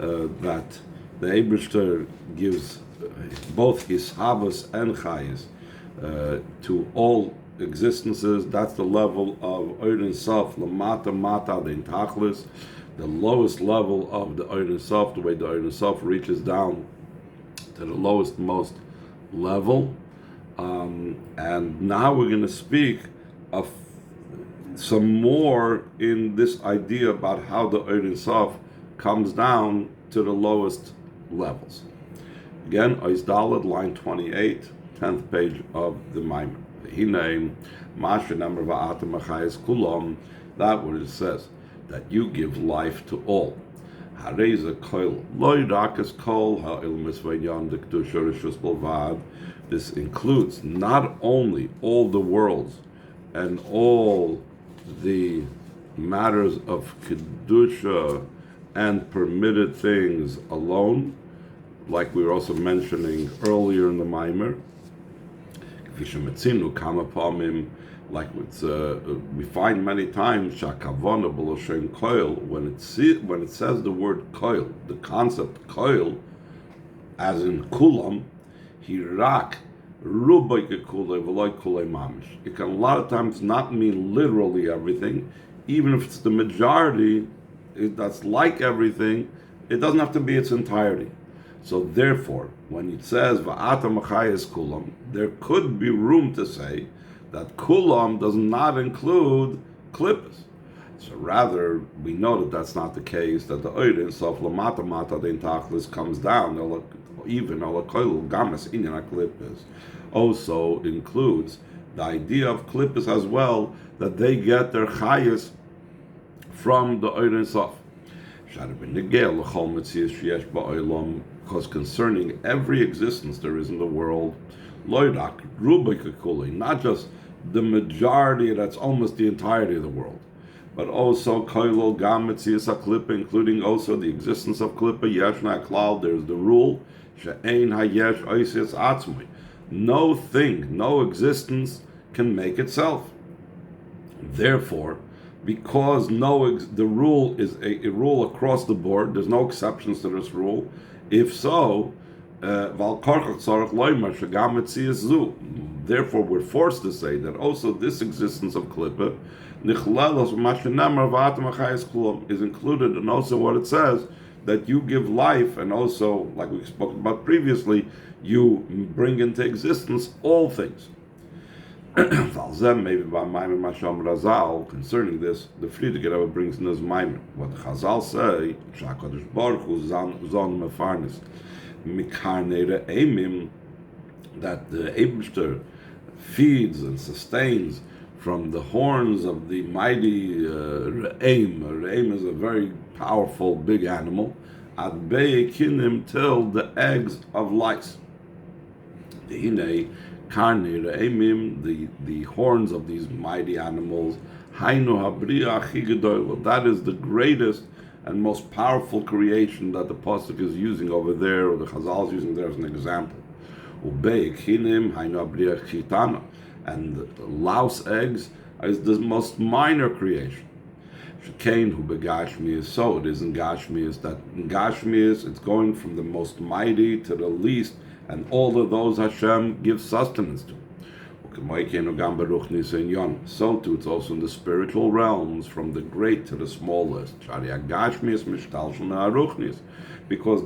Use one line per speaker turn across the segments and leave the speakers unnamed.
that the Eibishter gives both his havas and chayis to all existences. That's the level of Ein Sof, Lamata Mata the Tachlis, the lowest level of the Ein Sof, the way the Ein Sof reaches down to the lowest most level. And now we're going to speak of some more in this idea about how the Ein Sof comes down to the lowest levels. Again, Ois Daled, line 28, 10th page of the Maimer. That what it says, that you give life to all. This includes not only all the worlds and all the matters of Kedusha and permitted things alone, like we were also mentioning earlier in the Maimer, like we find many times when it says the word koil, the concept koil, as in kulam, hirak rubai kekulei v'loy kulei mamish. It can a lot of times not mean literally everything, even if it's the majority that's like everything. It doesn't have to be its entirety. So therefore, when it says va'ata machayes kulam, there could be room to say that kulam does not include klippas. So rather, we know that that's not the case, that the Ein Sof lamata mata den tachlis comes down, even ala koil gamas inyan klippas, also includes the idea of klippas as well, that they get their chayes from the Ein Sof. Because concerning every existence there is in the world, not just the majority, that's almost the entirety of the world, but also including also the existence of klippa, yeshna klal, there's the rule, no thing, no existence can make itself. Therefore, because the rule is a rule across the board, there's no exceptions to this rule. If so, therefore we're forced to say that also this existence of klippa is included in also what it says, that you give life, and also, like we spoke about previously, you bring into existence all things. Maybe by Maimer Masham Razal, concerning this, the Friedrich ever brings in his Maimer. What Chazal say, Shakadosh Baruch Hu Zon Mefarnis, Mikarnei Re'emim, that the Eibishter feeds and sustains from the horns of the mighty Re'em. Re'em is a very powerful, big animal. Ad Be'ekinim, till the eggs of lice. The Hinei, the horns of these mighty animals, that is the greatest and most powerful creation that the Pasuk is using over there, or the Chazal is using there as an example. And the louse eggs is the most minor creation. So it is in Gashmias, that in Gashmias it's going from the most mighty to the least, and all of those Hashem gives sustenance to. So too, it's also in the spiritual realms, from the great to the smallest. Because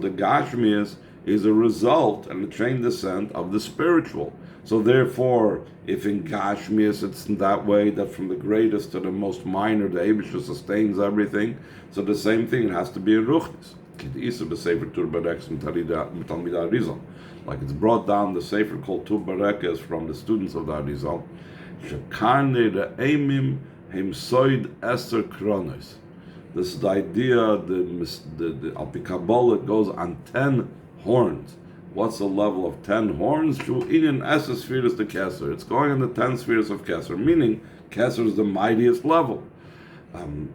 the Gashmias is a result and a train descent of the spiritual. So therefore, if in Gashmias it's in that way, that from the greatest to the most minor, the Eibusha sustains everything, so the same thing, it has to be in Ruchnis. Like it's brought down, the Sefer called Tu Barekas from the students of the Arizal. This is the idea, the Alpi Kabbalah, it goes on 10 horns. What's the level of 10 horns? It's going on the 10 spheres of Keser, meaning Keser is the mightiest level. And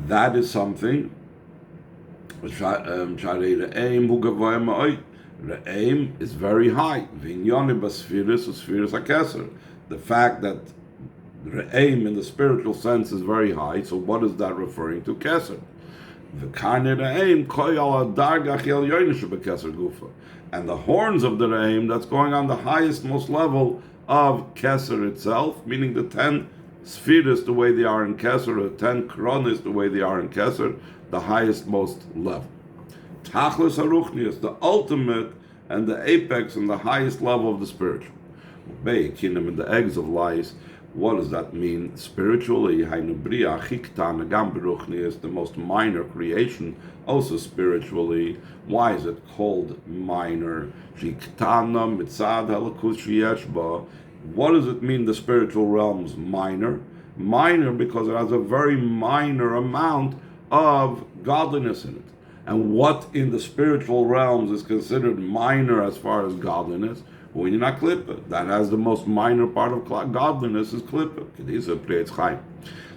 that is something. Re'em is very high. The fact that Re'em in the spiritual sense is very high, so what is that referring to? Keser. And the horns of the Re'im, that's going on the highest, most level of Keser itself, meaning the 10 spheres the way they are in Keser, the 10 kronis the way they are in Keser, the highest, most level. Tachlis Haruchnius, the ultimate and the apex and the highest level of the spiritual. Kingdom and the eggs of lice. What does that mean spiritually? Is the most minor creation, also spiritually. Why is it called minor? What does it mean, the spiritual realms minor? Minor because it has a very minor amount of godliness in it. And what in the spiritual realms is considered minor as far as godliness? When you're not klippa, that has the most minor part of godliness is klippa.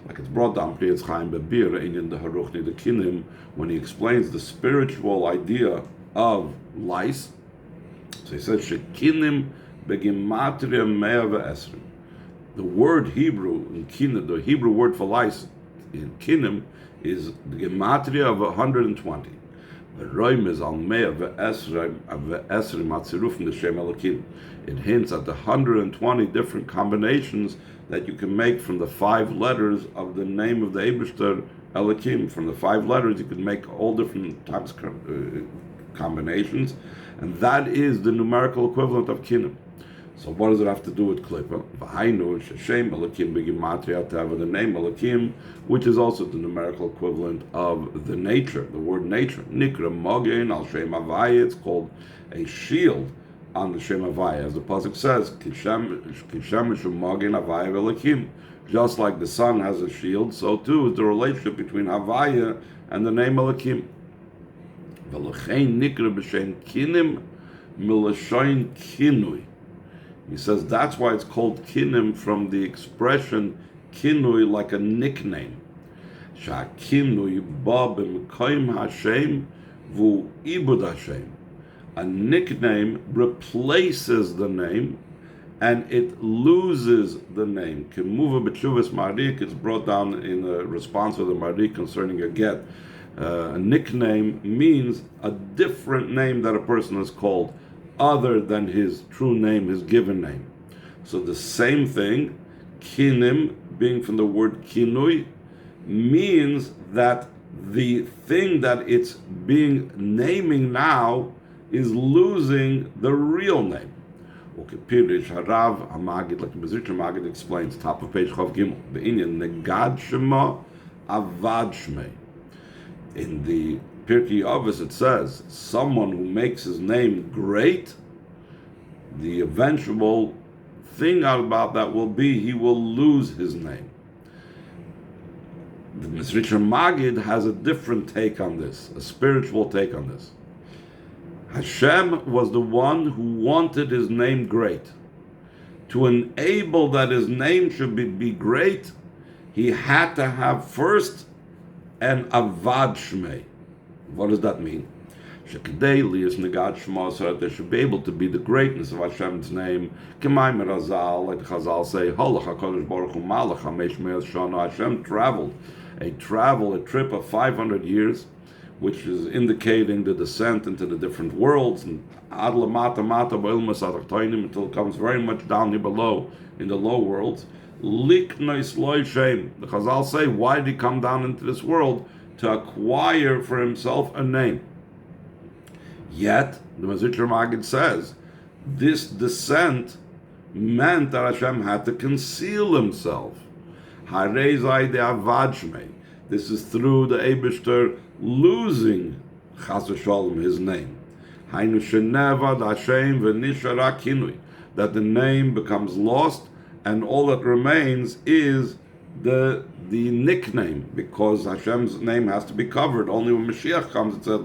Like it's brought down Priyetz Chaim Bebir in the Haruchni the Kinim when he explains the spiritual idea of lice. So he says shekinim begimatria mea ve'esrim. The word Hebrew in kinim, the Hebrew word for lice in kinim is the gematria of 120. The roim is al mea ve'esrim atziruf the Shem Elokim. It hints at the 120 different combinations that you can make from the 5 letters of the name of the Eibishter Elokim. From the 5 letters, you can make all different types of combinations, and that is the numerical equivalent of kinim. So what does it have to do with klippa? V'hainu sheshem Elokim b'gematria to have the name Elokim, which is also the numerical equivalent of the nature, the word nature. Nikra mogen al shem havaya. It's called a shield on the Shem Havaya, as the pasuk says, Kishem mogen havaya Elokim. Just like the sun has a shield, so too is the relationship between Havaya and the name Elokim. V'lechein nikra b'shem kinim milashon kinui. He says that's why it's called kinim from the expression kinui, like a nickname. Sha'kinui ba b'mekayim Hashem v'u ibud Hashem. A nickname replaces the name and it loses the name. Kimuva b'tshuvas Marik, it's brought down in a response of the Marik concerning a get. A nickname means a different name that a person is called, other than his true name, his given name. So the same thing, kinim, being from the word kinui, means that the thing that it's being naming now is losing the real name. Okay, Pirish Harav Hamagid, like the Mezritcher Magid explains, top of page Chav Gimel, the Inyan Negad Shema Avad Shmei. In the Pirkei Avos it says, someone who makes his name great, the eventual thing about that will be he will lose his name. The Mezritcher Magid has a different take on this, a spiritual take on this. Hashem was the one who wanted his name great. To enable that his name should be great, he had to have first an Avad Shmei. What does that mean? Shekadei is negad Shema, so that there should be able to be the greatness of Hashem's name. K'mayim Razal, like the Chazal say, Halach HaKadosh Baruch Hu Malach HaMesh Me'ez Shana. Hashem traveled a trip of 500 years, which is indicating the descent into the different worlds, and Ad Lamata Mata Ba'ilmas Adachtoinim, until it comes very much down here below in the low worlds. Liknois Loi Shem. The Chazal say, why did he come down into this world? To acquire for himself a name. Yet, the Mezritcher Magid says, this descent meant that Hashem had to conceal himself. Harezai de Avad Shmei. This is through the Eibishter losing Chas v'Shalom, his name. Hainu shenevad Hashem v'nishara kinui. That the name becomes lost and all that remains is the nickname, because Hashem's name has to be covered. Only when Mashiach comes, it says,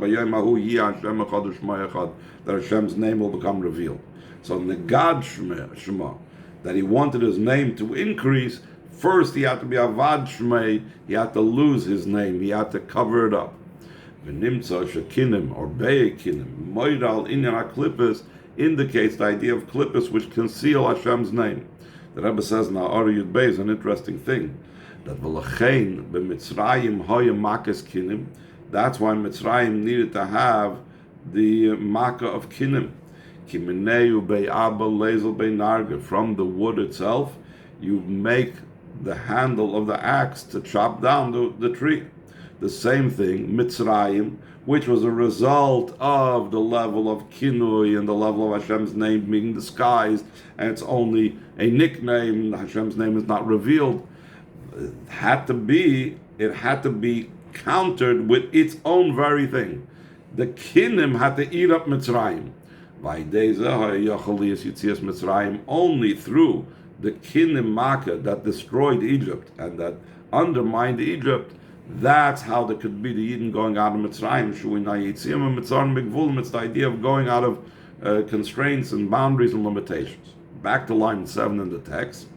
that Hashem's name will become revealed. So Negad Shema, that he wanted his name to increase, first he had to be Avad Shmei, he had to lose his name, he had to cover it up. V'nimtza shekinim, or be'ekinim, moiral inyan HaKlippus, indicates the idea of klippus which conceal Hashem's name. The Rebbe says in Ha'ara Yud Beis an interesting thing, that v'lachein b'Mitzrayim hoya makas kinim, That's why Mitzrayim needed to have the makkah of kinim. From the wood itself, you make the handle of the axe to chop down the tree. The same thing, Mitzrayim, which was a result of the level of kinui and the level of Hashem's name being disguised, and it's only a nickname. Hashem's name is not revealed. It had to be countered with its own very thing. The kinim had to eat up Mitzrayim. Only through the kinim makkah that destroyed Egypt and that undermined Egypt, that's how there could be the Yidden going out of Mitzrayim. It's the idea of going out of constraints and boundaries and limitations. Back to line 7 in the text.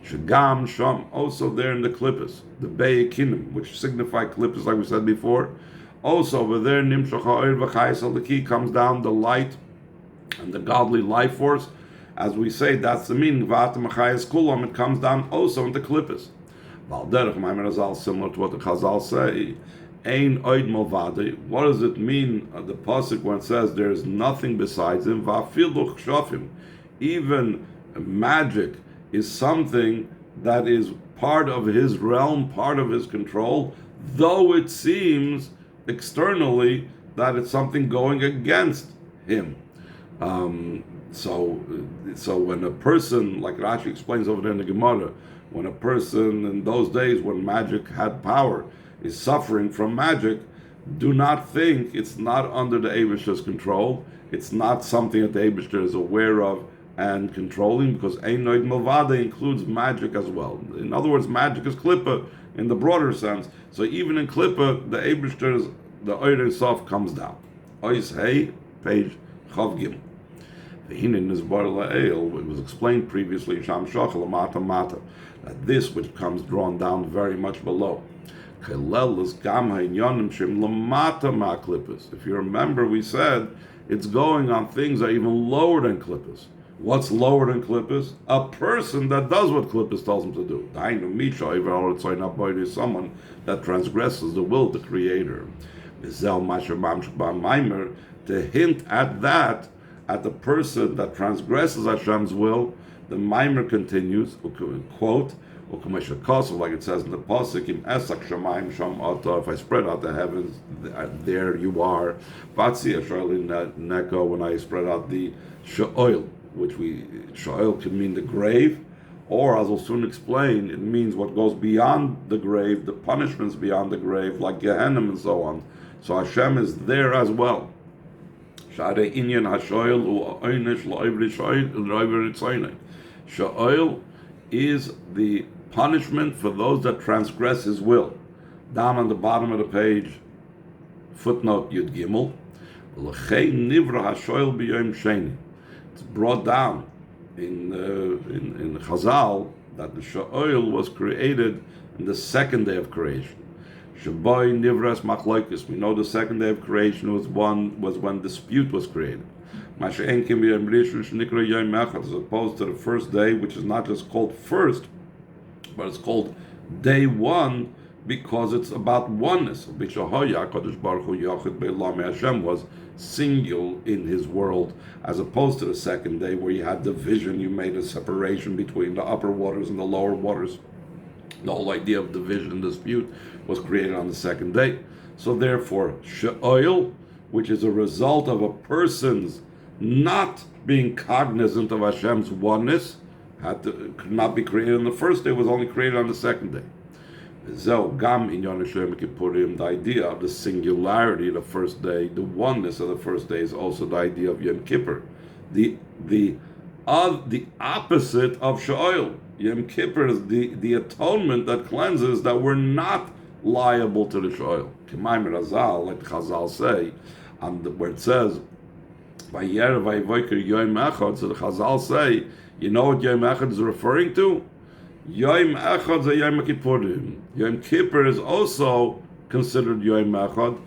Shagam Sham, also there in the Klippos, the Bei Kinim, which signify Klippos, like we said before. Also over there, Nimshach Ha'or V'chayis Aliki, comes down the light and the godly life force. As we say, that's the meaning. V'atem Achayis Kulam, it comes down also in the Klippos. Valderech Maimer Azal, similar to what the Chazal say. Ein Oid Movade. What does it mean? The pasuk when it says there is nothing besides him. Va'afilu Chshofim. Even magic is something that is part of his realm, part of his control, though it seems externally that it's something going against him. So when a person, like Rashi explains over there in the Gemara, when a person in those days when magic had power is suffering from magic, do not think it's not under the Eibishter's control. It's not something that the Eibishter is aware of and controlling, because Ein Noid Milvade includes magic as well. In other words, magic is Klippa in the broader sense. So even in Klippa, the Eibishter's, the Eir Sof comes down. Ois Hey, page Chav Gimel. It was explained previously, Sham Shachal Mata Mata, that this which comes drawn down very much below. If you remember, we said it's going on things that are even lower than Klippas. What's lower than Klippas? A person that does what Klippas tells him to do. Someone that transgresses the will of the Creator. To hint at that, at the person that transgresses Hashem's will, the Maimer continues, quote, like it says in the pasuk, if I spread out the heavens, there you are. When I spread out the she'oil, which she'oil can mean the grave, or as I'll soon explain, it means what goes beyond the grave, the punishments beyond the grave, like Gehenna and so on. So Hashem is there as well. She'oil is the punishment for those that transgress his will. Down on the bottom of the page, footnote Yud Gimel. It's brought down in Chazal that the She'oil was created in the second day of creation. Shaboy Nivras Machlokes. We know the second day of creation was when dispute was created. As opposed to the first day, which is not just called first, but it's called day one because it's about oneness. Hashem was single in his world, as opposed to the second day where you had division, you made a separation between the upper waters and the lower waters. The whole idea of division and dispute was created on the second day. So therefore, She'oil, which is a result of a person's not being cognizant of Hashem's oneness, could not be created on the first day, was only created on the second day. The idea of the singularity of the first day, the oneness of the first day, is also the idea of Yom Kippur. The opposite of She'oil. Yom Kippur is the atonement that cleanses, that we're not liable to the She'oil. K'maimer Azal, like Chazal say, where it says, Vayer vayvoker Yom Echad, so the Chazal say, you know what Yom Echad is referring to? Yom Echad is Yom Kippurim. Yom Kippur is also considered Yom Echad,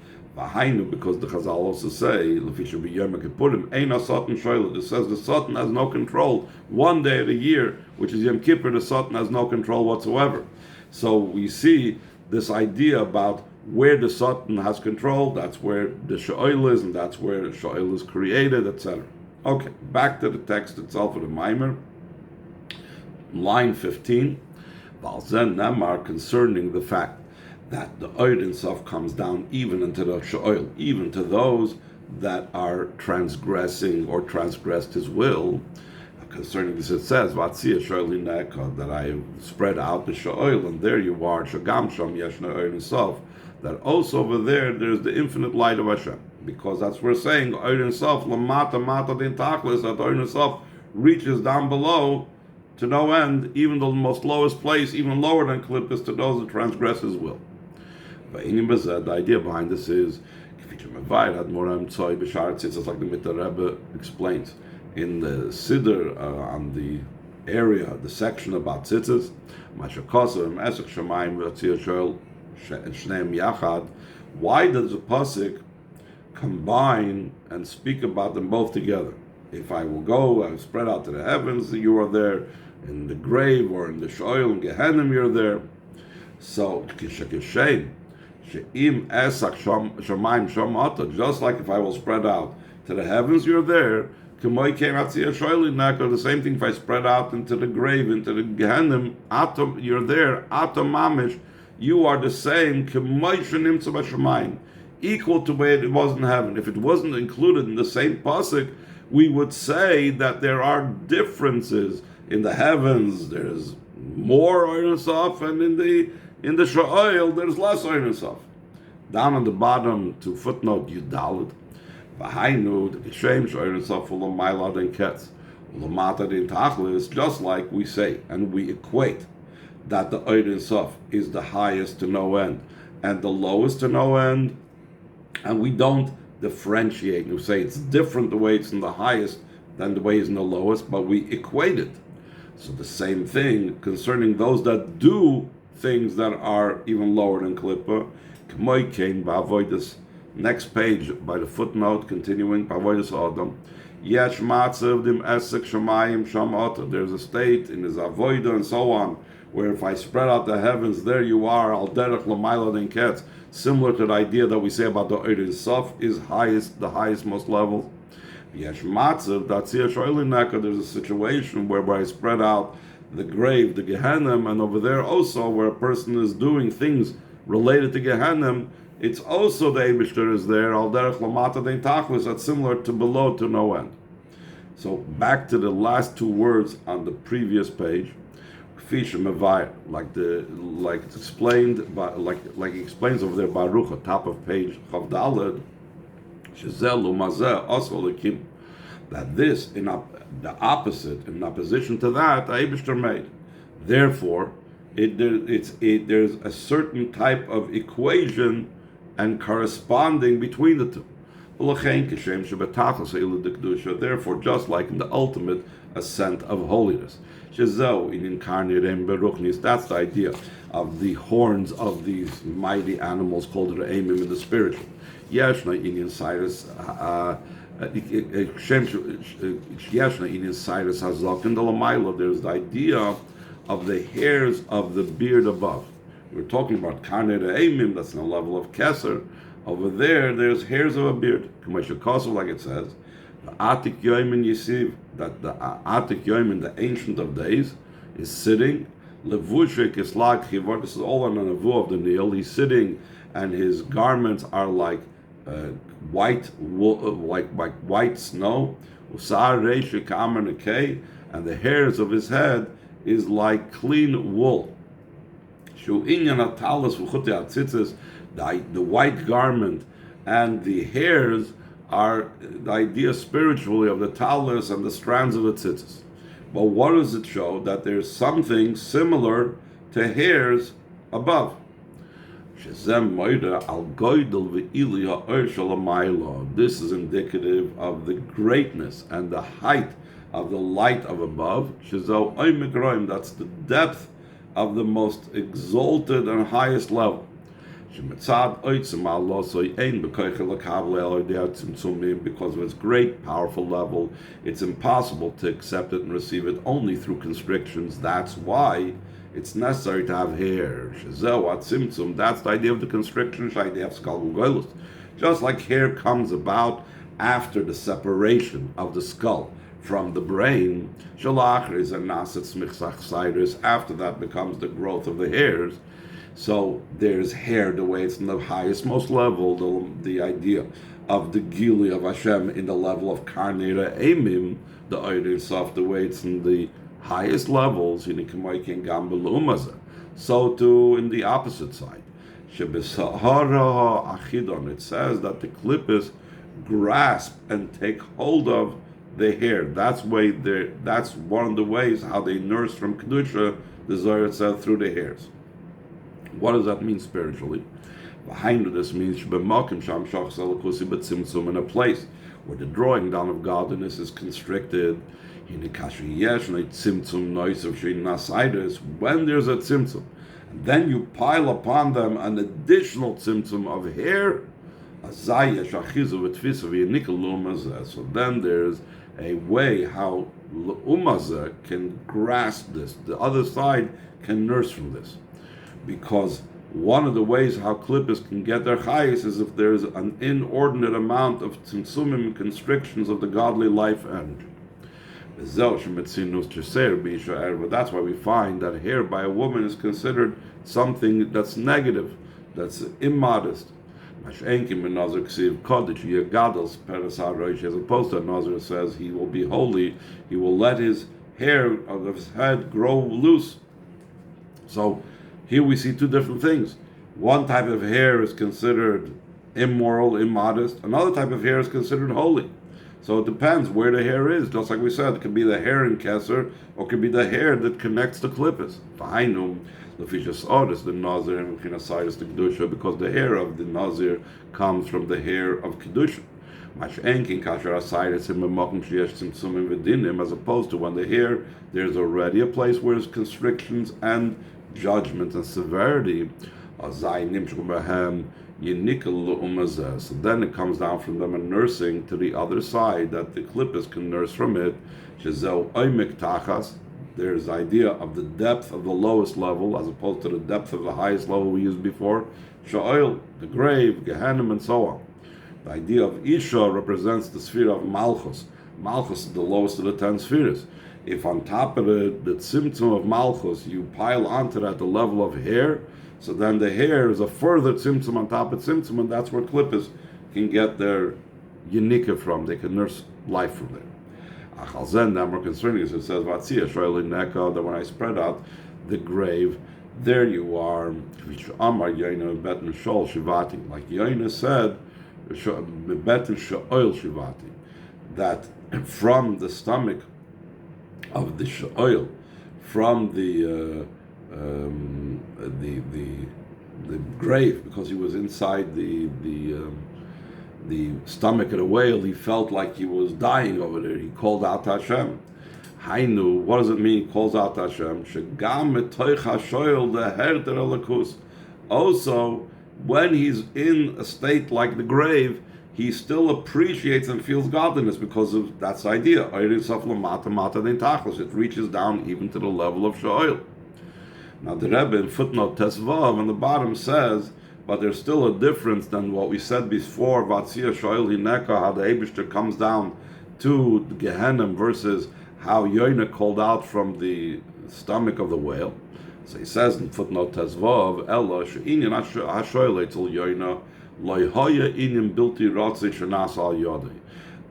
because the Chazal also say, Lefisha be Yom Kippurim, Ein Satan Shoylet. It says the Satan has no control. One day of the year, which is Yom Kippur, the Satan has no control whatsoever. So we see this idea about where the Satan has control, that's where the Sha'il is, and that's where the Sha'il is created, etc. Okay, back to the text itself of the Maimer, line 15. Valzen Namar, concerning the fact that the Oid in Sof comes down even into the Sha'il, even to those that are transgressing or transgressed his will. Concerning this, it says, that I have spread out the Sha'il, and there you are, Shagam Sham Yeshna Oid in Sof, that also over there's the infinite light of Hashem. Because that's what we're saying, Oid in Sof, Lamata Mata Din Tachlis, that Oid in Sof reaches down below to no end, even the most lowest place, even lower than Klippus, to those that transgress his will. The idea behind this is, it's like the Mitter Rebbe explains in the Siddur on the area, the section about tzitzis. Why does the pasuk combine and speak about them both together? If I will go and spread out to the heavens, you are there. In the grave or in the Shoel and Gehenna, you're there. So, just like if I will spread out to the heavens, you're there. The same thing if I spread out into the grave, into the Gehenna, you're there. Mamish, you are the same. Equal to where it was in heaven. If it wasn't included in the same pasuk, we would say that there are differences. In the heavens, there's more Oyin Sof, and in the Sha'il, there's less Oyin Sof. Down on the bottom to footnote Yudalid, V'hainu, the Geshem Oyin Sof, U'lamailad and Ketz, U'lamata din Tachlis, just like we say, and we equate that the Oyin Sof is the highest to no end, and the lowest to no end, and we don't differentiate. We say it's different the way it's in the highest than the way it's in the lowest, but we equate it. So the same thing concerning those that do things that are even lower than Klippa. This next page by the footnote, continuing, there's a state in his avoida and so on, where if I spread out the heavens, there you are, al derech l'mayla den ketz, similar to the idea that we say about the Oid Sof is highest, the highest most level. There's a situation where I spread out the grave, the Gehenna, and over there also where a person is doing things related to Gehenna, it's also the Eibishter is there, al derech lamata dein tachlis, that's similar to below to no end. So back to the last two words on the previous page, like it's explained by, like he explains over there, Baruch, at top of page Chav Daled, that this, in the opposite, in opposition to that, Eibishter made. Therefore, there's a certain type of equation and corresponding between the two. Therefore, just like in the ultimate ascent of holiness. That's the idea of the horns of these mighty animals called the Re'emim in the spiritual. Yeshna Indian Cyrus there's the idea of the hairs of the beard above. We're talking about Karnei Re'emim, that's in the level of Keser. Over there's hairs of a beard. Like it says, the Atik Yoimin Yisiv, that the Atik Yoimin, the Ancient of Days, is sitting. Levushik is like Chivor, this is all on a Nevu of the Nil. He's sitting, and his garments are like white wool, like white snow. And the hairs of his head is like clean wool. The white garment and the hairs are the idea spiritually of the talus and the strands of the tzitzis. But what does it show? That there's something similar to hairs above. This is indicative of the greatness and the height of the light of above. That's the depth of the most exalted and highest level. Because of its great, powerful level, it's impossible to accept it and receive it only through constrictions. That's why it's necessary to have hair. Shezeh what tzimtzum, that's the idea of the constriction, the idea of skull goylus. Just like hair comes about after the separation of the skull from the brain, shalach is a naset smichsach cyrus, after that becomes the growth of the hairs. So there's hair the way it's in the highest, most level, the idea of the Gili of Hashem in the level of Karnera Emim, the Oirin Sof, the way it's in the highest levels, so too in the opposite side. It says that the klippos grasp and take hold of the hair. That's one of the ways how they nurse from Kedusha, the Zohar said, through the hairs. What does that mean spiritually? Behind this means in a place where the drawing down of godliness is constricted. When there's a tzimtzum, and then you pile upon them an additional tzimtzum of hair, so then there's a way how l'umazah can grasp this. The other side can nurse from this. Because one of the ways how klippos can get their chayis is if there's an inordinate amount of tzimtzumim and constrictions of the godly life energy. But that's why we find that hair by a woman is considered something that's negative, that's immodest. As opposed to a Nazir says he will be holy, he will let his hair of his head grow loose. So here we see two different things. One type of hair is considered immoral, immodest. Another type of hair is considered holy. So it depends where the hair is. Just like we said, it could be the hair in Kesser, or it could be the hair that connects the klippos. The Nazir and the Kedusha, because the hair of the Nazir comes from the hair of Kedusha. As opposed to when the hair, there's already a place where there's constrictions and judgment and severity. So then it comes down from them and nursing to the other side that the klippos can nurse from it. There's the idea of the depth of the lowest level as opposed to the depth of the highest level we used before. Sha'oil, the grave, Gehenim, and so on. The idea of Isha represents the sphere of Malchus. Malchus is the lowest of the 10 spheres. If on top of the tzimtzum of Malchus you pile onto that the level of hair, so then the hair is a further tzimtzum on top of tzimtzum, and that's where klippos can get their yinika from. They can nurse life from there. Then more concerning is it says that when I spread out the grave, there you are. Like Yoina said, that from the stomach of the she'oil, from the grave, because he was inside the stomach of the whale, he felt like he was dying over there. He called out to Hashem. Hainu, what does it mean? He calls out to Hashem. Shegam metoich hashoil deherter alakus. Also, when he's in a state like the grave, he still appreciates and feels godliness because of that's the idea. It reaches down even to the level of she'oil. Now the Rebbe in footnote Tesvav on the bottom says, but there's still a difference than what we said before, Vatzia Shoel Hineka, how the Eibishter comes down to the Gehenim versus how Yoina called out from the stomach of the whale. So he says in footnote Tesvav, Ella she'inyan hashoel etel Yoina loyhoya inyan bilti ratzi shenas al yodei.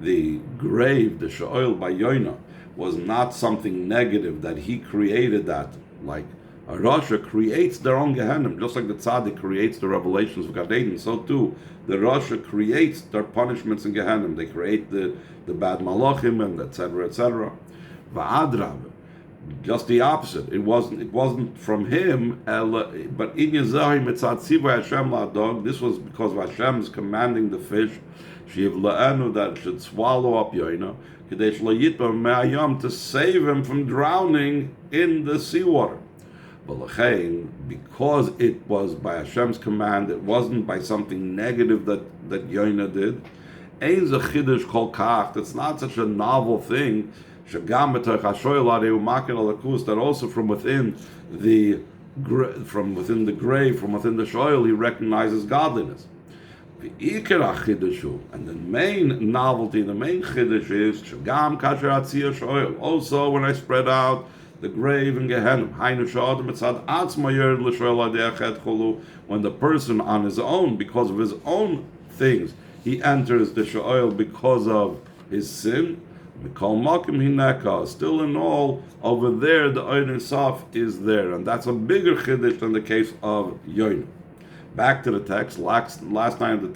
The grave, the Shoel by Yoina, was not something negative that he created that, like a Rasha creates their own Gehenim, just like the Tzaddik creates the revelations of Gan Eden, so too the Rasha creates their punishments in Gehenim. They create the bad Malachim and etc. etc. Va'adrab, just the opposite. It wasn't from him, but in Yezahi Mitzad Tzivay Hashem La'adog. This was because of Hashem's commanding the fish, Shiv La'enu, that it should swallow up Yoina, Kadesh La'yitba Me'ayam, to save him from drowning in the seawater. Because it was by Hashem's command, it wasn't by something negative that Yoina did. It's not such a novel thing. that also from within the grave, from within the shoyl, he recognizes godliness. And the main novelty, the main chiddush is also when I spread out the grave in Gehenna, when the person on his own, because of his own things, he enters the shoyl because of his sin. Still in all, over there the Ein Sof is there, and that's a bigger chiddush than the case of Yoin. Back to the text, last line of the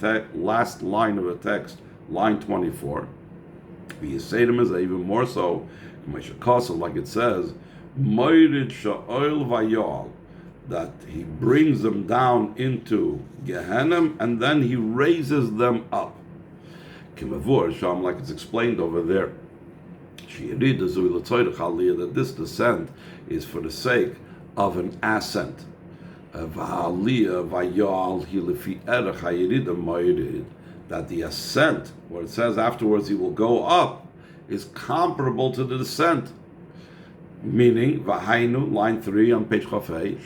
text, line 24. The Yisraelim is even more so, like it says, that he brings them down into Gehenna and then he raises them up. Like it's explained over there, that this descent is for the sake of an ascent. That the ascent, what it says afterwards, he will go up, is comparable to the descent. Meaning, Vahainu, line 3 on page Chafei,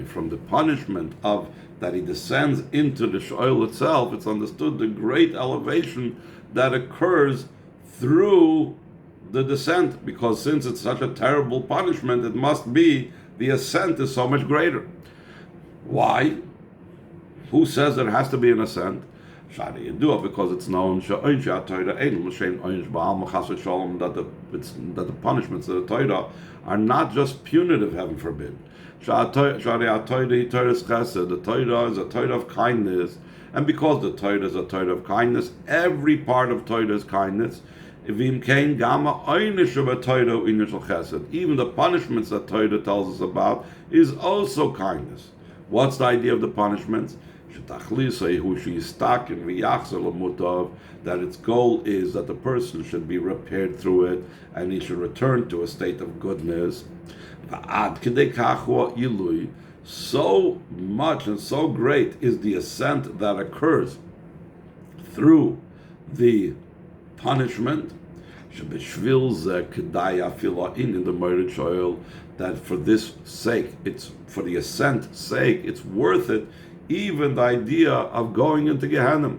from the punishment of that he descends into the shoyl itself, it's understood the great elevation that occurs through the descent, because since it's such a terrible punishment, it must be the ascent is so much greater. Why? Who says there has to be an ascent? Because it's known that the punishments of the Torah are not just punitive, heaven forbid. The Torah is a Torah of kindness, and because the Torah is a Torah of kindness, every part of Torah is kindness. Even the punishments that Torah tells us about is also kindness. What's the idea of the punishments? That its goal is that the person should be repaired through it and he should return to a state of goodness. So much and so great is the ascent that occurs through the punishment in the that for this sake, it's for the ascent's sake, it's worth it. Even the idea of going into Gehenna,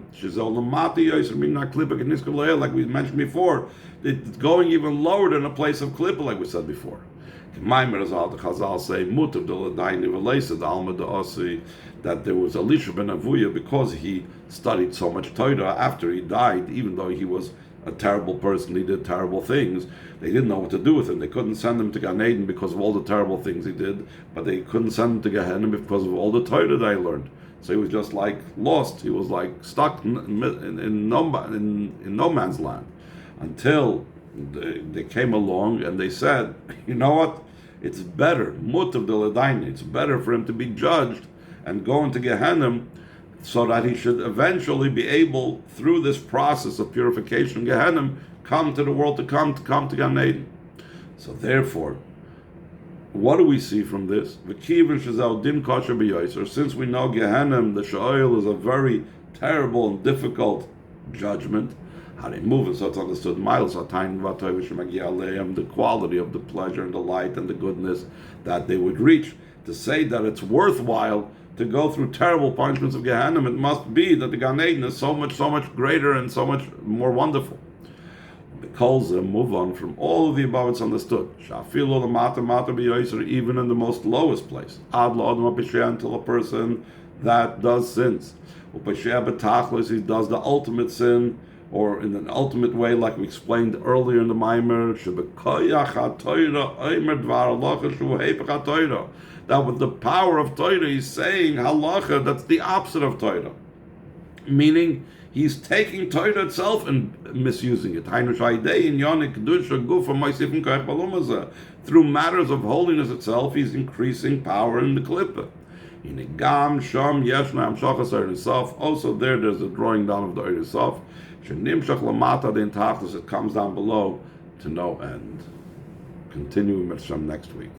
like we mentioned before, it's going even lower than a place of Klippa, like we said before. The Chazal say that there was Elisha ben Avuya, because he studied so much Torah after he died, even though he was a terrible person, he did terrible things. They didn't know what to do with him. They couldn't send him to Gan Eden because of all the terrible things he did, but they couldn't send him to Gehenna because of all the Torah that he learned. So he was just like lost. He was like stuck in no man's land, until they came along and they said, you know what? It's better, mutav de l'daini. It's better for him to be judged and go into Gehenna, so that he should eventually be able, through this process of purification, Gehenna, come to the world to come to Gan Eden. So therefore, what do we see from this? Since we know Gehenna, the Sha'il, is a very terrible and difficult judgment, how they move it, so it's understood, the quality of the pleasure and the light and the goodness that they would reach. To say that it's worthwhile to go through terrible punishments of Gehenna, it must be that the Gan Eden is so much greater and so much more wonderful. Because move on from all of the above, it's understood. Even in the most lowest place, until a person that does sins, he does the ultimate sin, or in an ultimate way, like we explained earlier in the Maimer, that with the power of Torah, he's saying halacha that's the opposite of Torah, meaning he's taking Torah itself and misusing it. Through matters of holiness itself, he's increasing power in the Klippa. Also there's a drawing down of the Eir Sof. It comes down below to no end. Continuing with Shem next week.